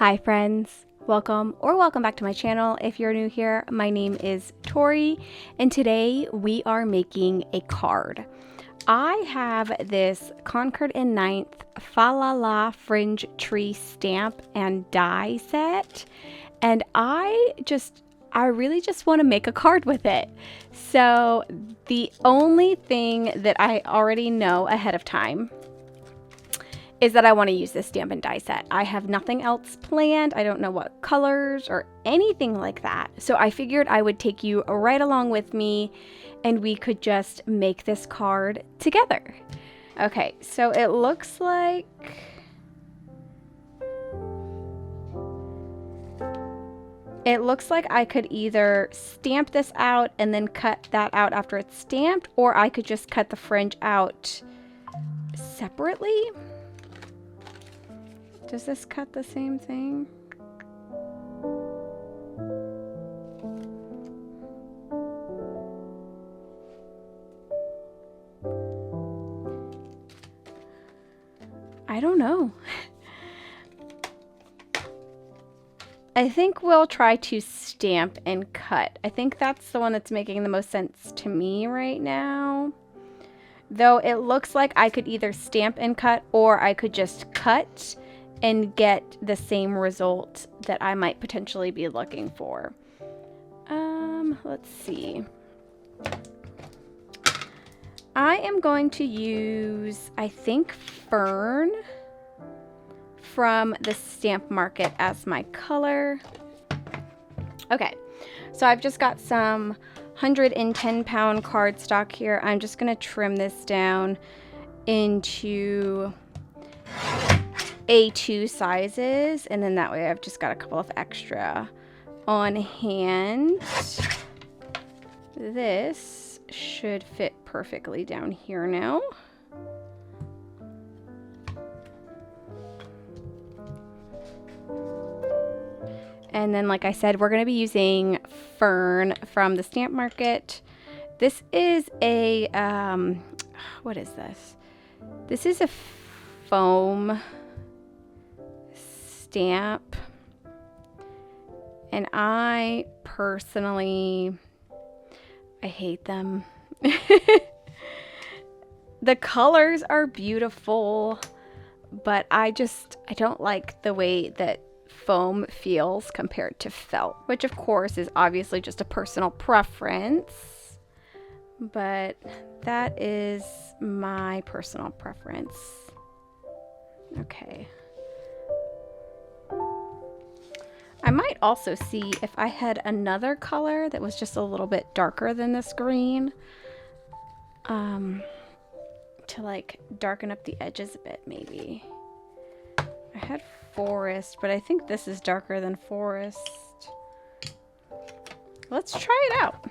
Hi friends, welcome back to my channel. If you're new here, my name is Tori and today we are making a card. I have this Concord and Ninth Fa La La Fringe Tree stamp and die set, and I really just want to make a card with it. So the only thing that I already know ahead of time is that I want to use this stamp and die set. I have nothing else planned. I don't know what colors or anything like that. So I figured I would take you right along with me and we could just make this card together. Okay, so it looks like I could either stamp this out and then cut that out after it's stamped, or I could just cut the fringe out separately. Does this cut the same thing? I don't know. I think we'll try to stamp and cut. I think that's the one that's making the most sense to me right now. Though it looks like I could either stamp and cut, or I could just cut and get the same result that I might potentially be looking for. Let's see. I am going to use, I think, Fern from the Stamp Market as my color. Okay, so I've just got some 110-pound cardstock here. I'm just gonna trim this down into A2 sizes, and then that way I've just got a couple of extra on hand. This should fit perfectly down here now. And then, like I said, we're going to be using Fern from the Stamp Market. This is a, what is this? This is a foam stamp. And I personally, I hate them. The colors are beautiful, but I don't like the way that foam feels compared to felt, which of course is obviously just a personal preference, but that is my personal preference. Okay. I might also see if I had another color that was just a little bit darker than this green, to like darken up the edges a bit maybe. I had Forest, but I think this is darker than Forest. Let's try it out.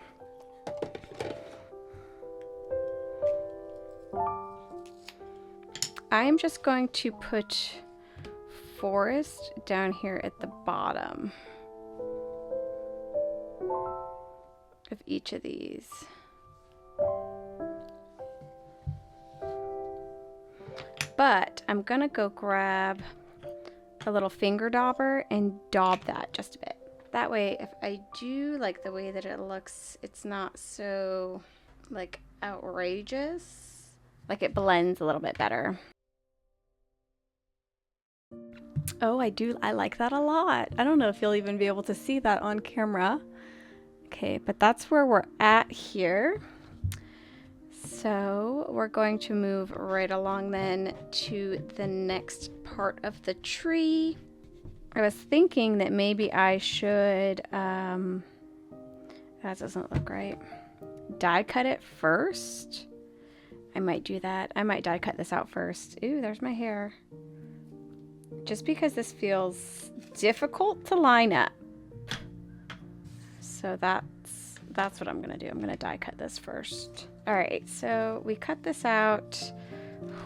I'm just going to put Forest down here at the bottom of each of these. But I'm gonna go grab a little finger dauber and daub that just a bit. That way, if I do like the way that it looks, it's not so like outrageous. Like it blends a little bit better. Oh, I like that a lot. I don't know if you'll even be able to see that on camera. Okay, but that's where we're at here. So we're going to move right along then to the next part of the tree. I was thinking that maybe I should, that doesn't look right, die cut it first. I might do that. I might die cut this out first. Ooh, there's my hair. Just because this feels difficult to line up. So that's what I'm gonna do. I'm gonna die cut this first. All right, so we cut this out.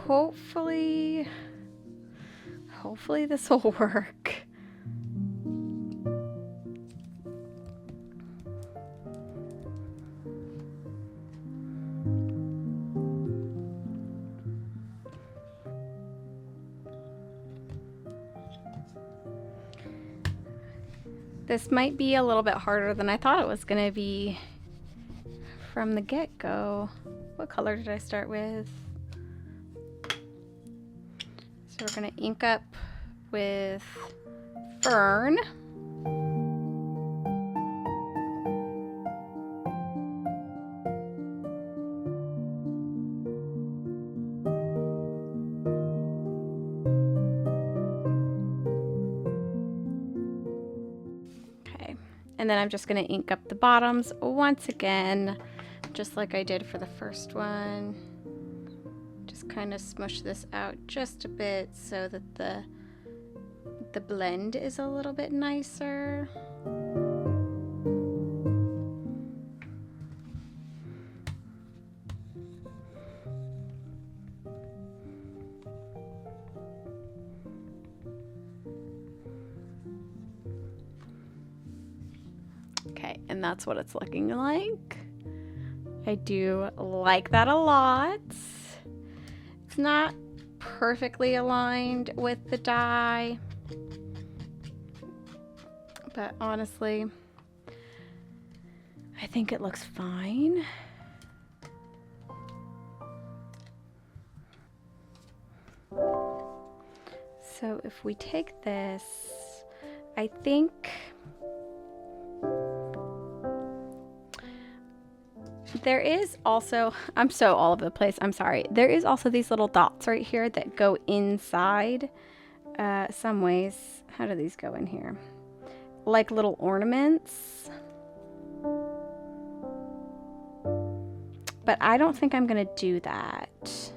Hopefully this will work. This might be a little bit harder than I thought it was gonna be from the get-go. What color did I start with? So we're gonna ink up with Fern. Okay, and then I'm just gonna ink up the bottoms once again, just like I did for the first one. Just kind of smush this out just a bit so that the blend is a little bit nicer. Okay, and that's what it's looking like. I do like that a lot. It's not perfectly aligned with the die, but honestly, I think it looks fine. So if we take this, I think there is also, I'm so all over the place, I'm sorry. There is also these little dots right here that go inside some ways. How do these go in here? Like little ornaments. But I don't think I'm gonna do that.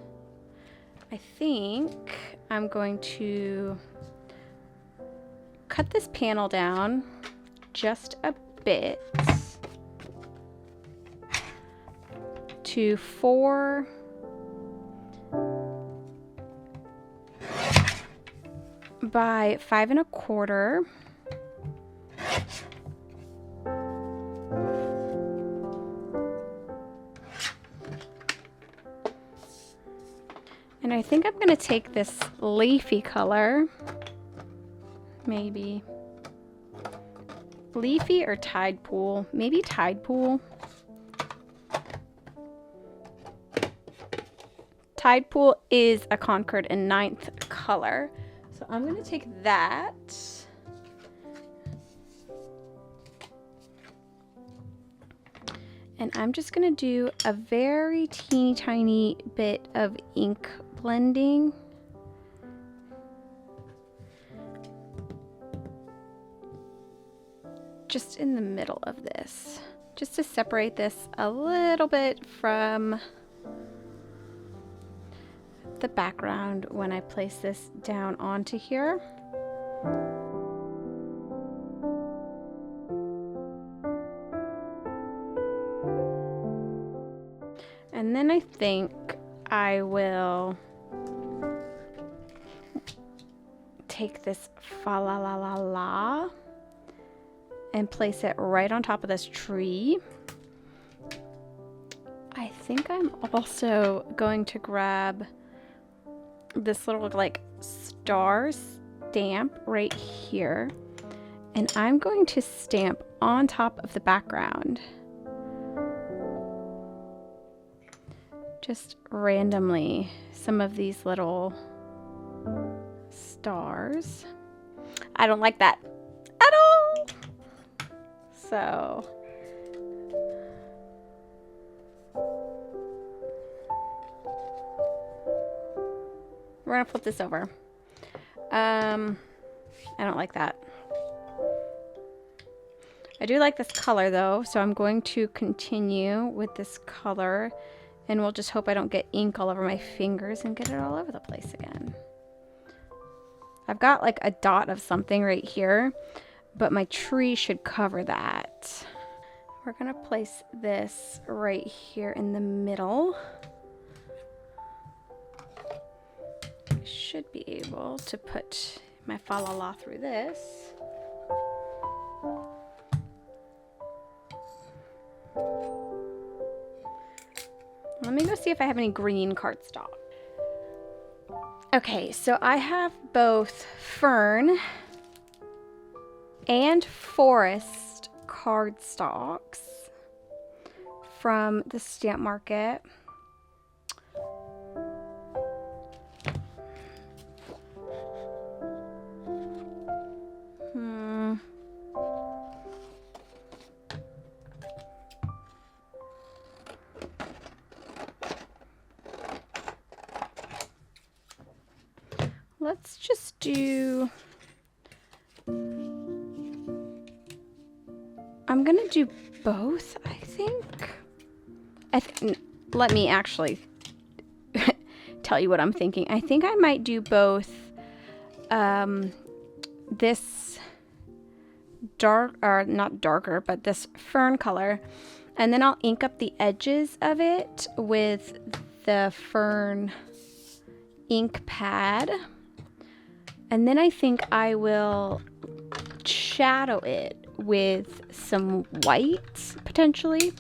I think I'm going to cut this panel down just a bit to 4 by 5 1/4. And I think I'm going to take this leafy color, maybe leafy or tide pool, maybe tide pool. Tide pool is a Concord in 9th color. So I'm going to take that. And I'm just going to do a very teeny tiny bit of ink blending. Just in the middle of this, just to separate this a little bit from the background when I place this down onto here. And then I think I will take this fa la la la la and place it right on top of this tree. I think I'm also going to grab this little like star stamp right here, and I'm going to stamp on top of the background. Just randomly, some of these little stars. I don't like that at all. So we're gonna flip this over. I don't like that. I do like this color though, so I'm going to continue with this color, and we'll just hope I don't get ink all over my fingers and get it all over the place again. I've got like a dot of something right here, but my tree should cover that. We're gonna place this right here in the middle. I should be able to put my fa la la through this. Let me go see if I have any green cardstock. Okay, so I have both Fern and forest cardstocks from the stamp market. Let's just do, I'm gonna do both, I think. Let me actually tell you what I'm thinking. I think I might do both this dark, or not darker, but this fern color, and then I'll ink up the edges of it with the fern ink pad. And then I think I will shadow it with some white, potentially.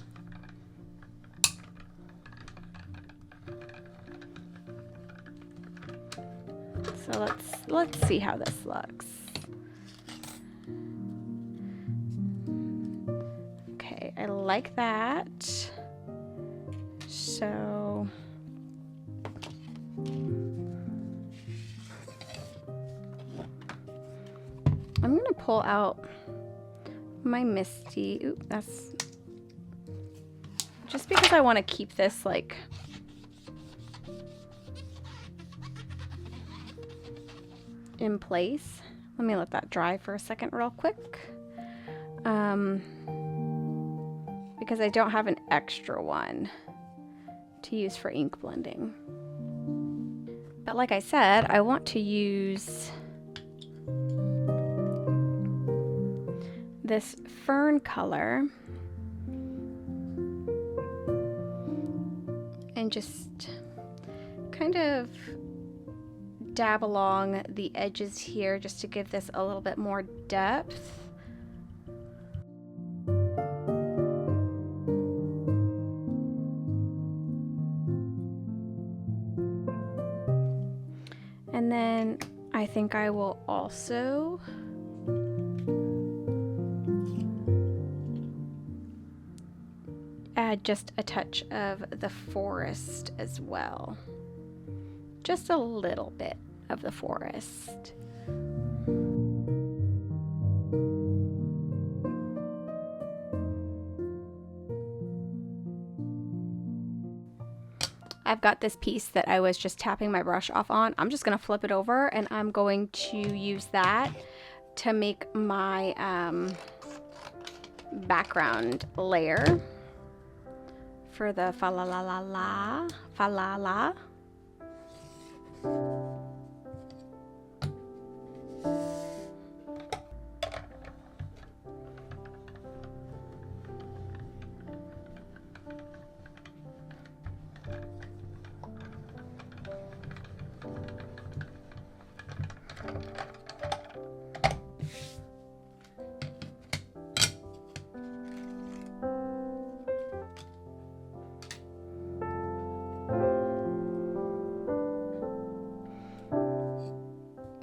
So let's see how this looks. Okay, I like that. So I'm gonna pull out my Misty. Oop, that's just because I want to keep this like in place. Let me let that dry for a second real quick. Because I don't have an extra one to use for ink blending. But like I said, I want to use this fern color and just kind of dab along the edges here just to give this a little bit more depth. And then I think I will also add just a touch of the forest as well. Just a little bit of the forest. I've got this piece that I was just tapping my brush off on. I'm just gonna flip it over and I'm going to use that to make my background layer for the fa la la la la, fa la la.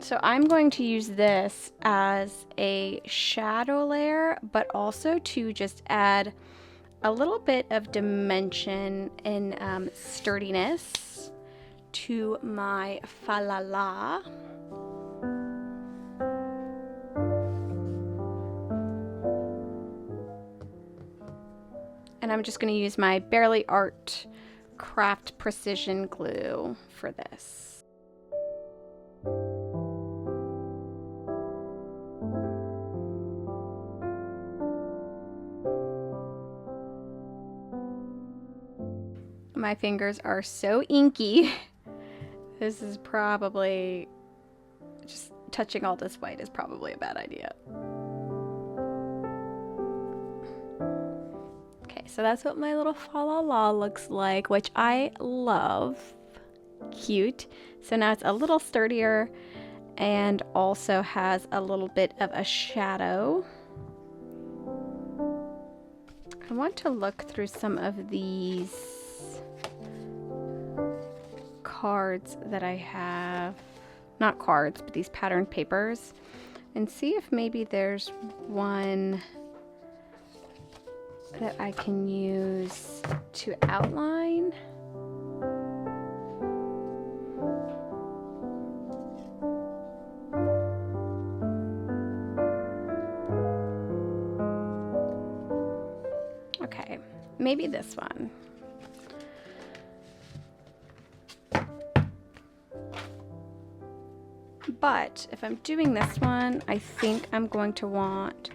So I'm going to use this as a shadow layer, but also to just add a little bit of dimension and sturdiness to my fa la la. And I'm just going to use my Barely Art Craft Precision Glue for this. My fingers are so inky. This is probably, just touching all this white is probably a bad idea. Okay, so that's what my little fa la la looks like, which I love. Cute. So now it's a little sturdier and also has a little bit of a shadow. I want to look through some of these cards that I have, not cards, but these patterned papers, and see if maybe there's one that I can use to outline. Okay, maybe this one. But if I'm doing this one, I think I'm going to want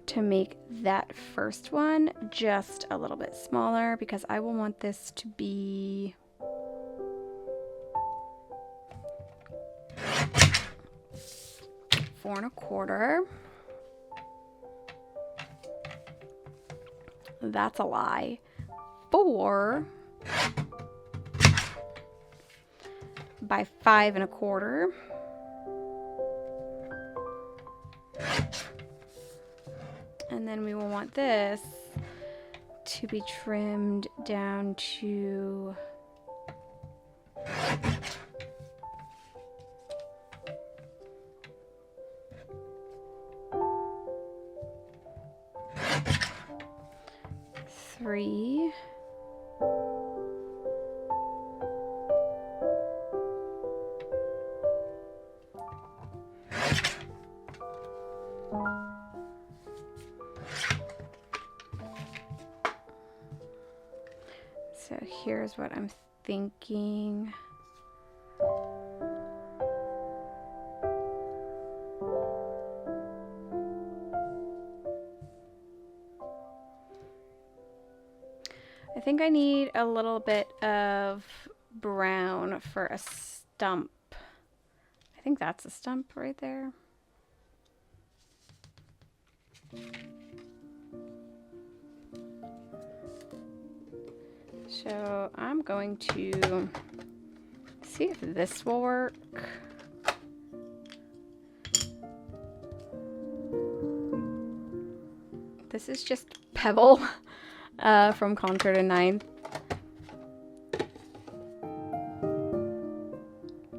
to make that first one just a little bit smaller, because I will want this to be four and a quarter. That's a lie. 4 by 5 and a quarter. And then we will want this to be trimmed down to three. So here's what I'm thinking. I think I need a little bit of brown for a stump. I think that's a stump right there. So I'm going to see if this will work. This is just Pebble from Concord and 9th.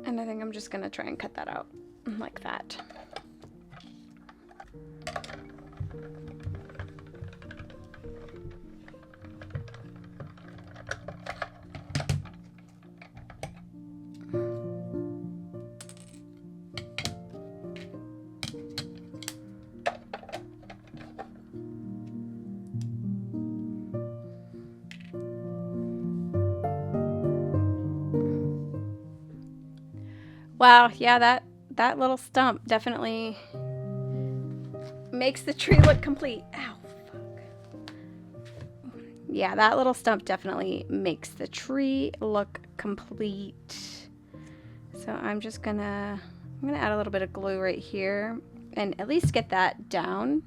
And I think I'm just gonna try and cut that out like that. Wow, yeah, that little stump definitely makes the tree look complete. Ow, fuck. Yeah, that little stump definitely makes the tree look complete. So I'm gonna add a little bit of glue right here and at least get that down.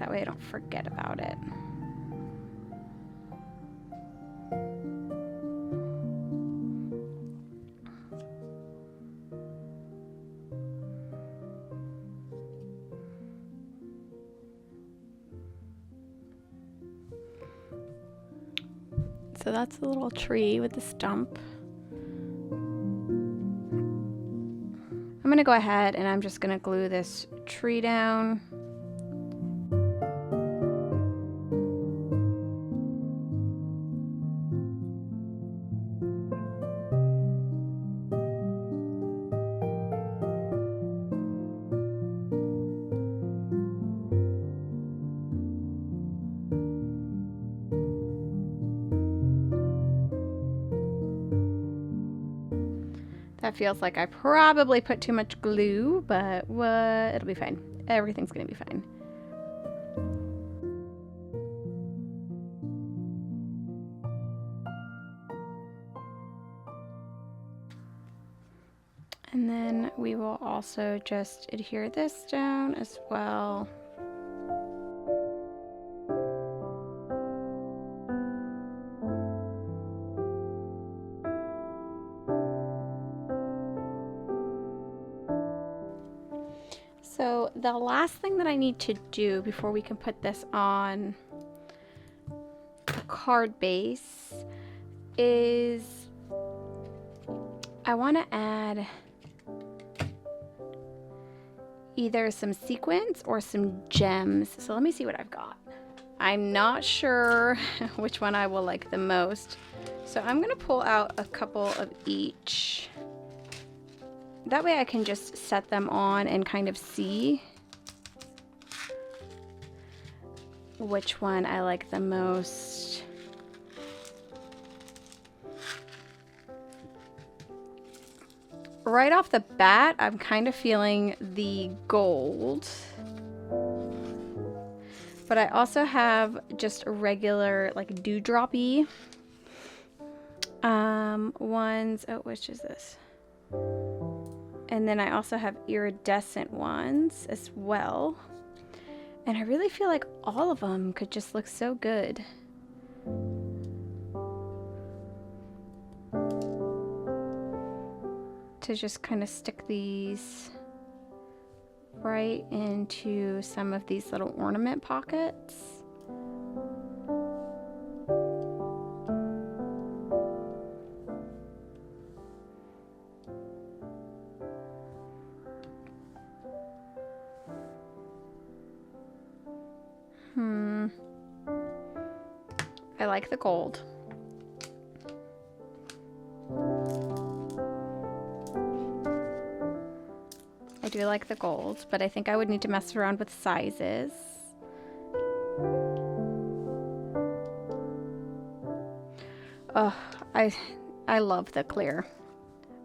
That way I don't forget about it. So that's the little tree with the stump. I'm gonna go ahead and I'm just gonna glue this tree down. That feels like I probably put too much glue, but what? It'll be fine. Everything's gonna be fine. And then we will also just adhere this down as well. So the last thing that I need to do before we can put this on the card base is I want to add either some sequins or some gems. So let me see what I've got. I'm not sure which one I will like the most. So I'm gonna pull out a couple of each. That way I can just set them on and kind of see which one I like the most. Right off the bat, I'm kind of feeling the gold. But I also have just regular, like, dewdroppy ones. Oh, which is this? And then I also have iridescent ones as well. And I really feel like all of them could just look so good. To just kind of stick these right into some of these little ornament pockets. I like the gold. I do like the gold, but I think I would need to mess around with sizes. Oh, I love the clear.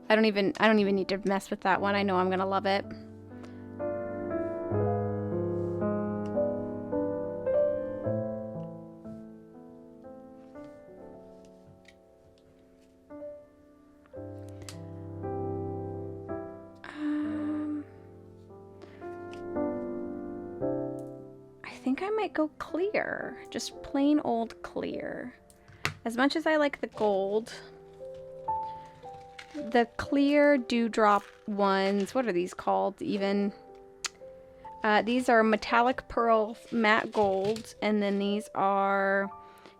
I don't even need to mess with that one. I know I'm gonna love it. I think I might go clear, just plain old clear. As much as I like the gold, the clear dewdrop ones, what are these called even? These are metallic pearl matte gold, and then these are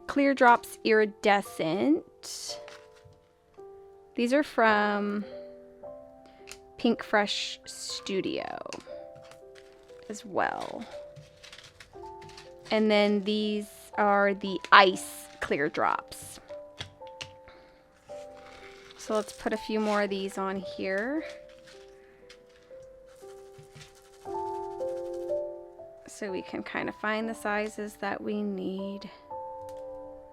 clear drops iridescent. These are from Pink Fresh Studio as well. And then these are the ice clear drops. So let's put a few more of these on here. So we can kind of find the sizes that we need.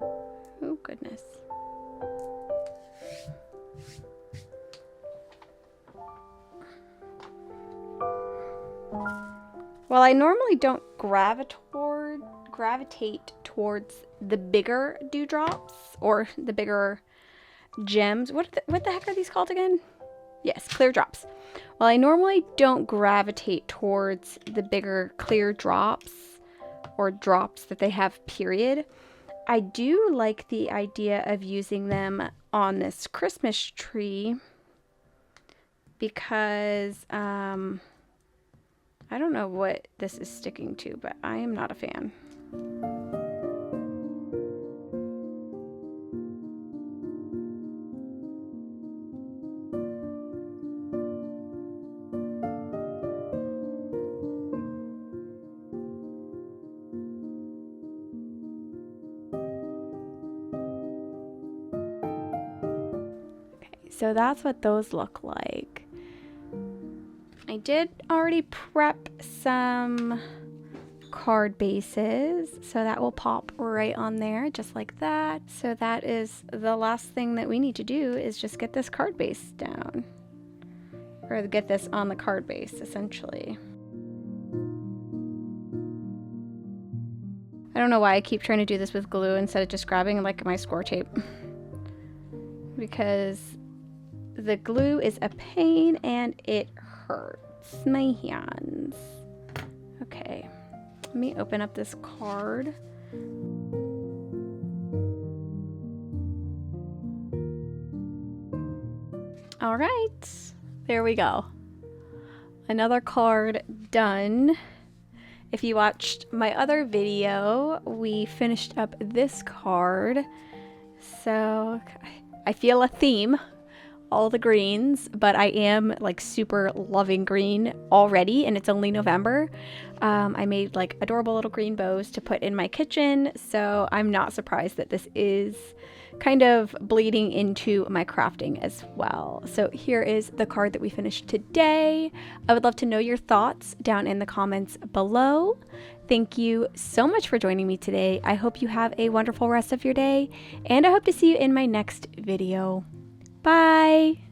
Oh, goodness. Well, I normally don't gravitate towards the bigger dewdrops or the bigger gems. What the heck are these called again? Yes, clear drops. Well, I normally don't gravitate towards the bigger clear drops or drops that they have, period. I do like the idea of using them on this Christmas tree because I don't know what this is sticking to, but I am not a fan. Okay, so that's what those look like. I did already prep some card bases, so that will pop right on there just like that. So that is the last thing that we need to do, is just get this card base down, or get this on the card base essentially. I don't know why I keep trying to do this with glue instead of just grabbing like my score tape, because the glue is a pain and it hurts my hands. Okay, let me open up this card. All right, there we go. Another card done. If you watched my other video, we finished up this card. So I feel a theme all the greens, but I am like super loving green already, and it's only November. I made like adorable little green bows to put in my kitchen, so I'm not surprised that this is kind of bleeding into my crafting as well. So here is the card that we finished today. I would love to know your thoughts down in the comments below. Thank you so much for joining me today. I hope you have a wonderful rest of your day, and I hope to see you in my next video. Bye!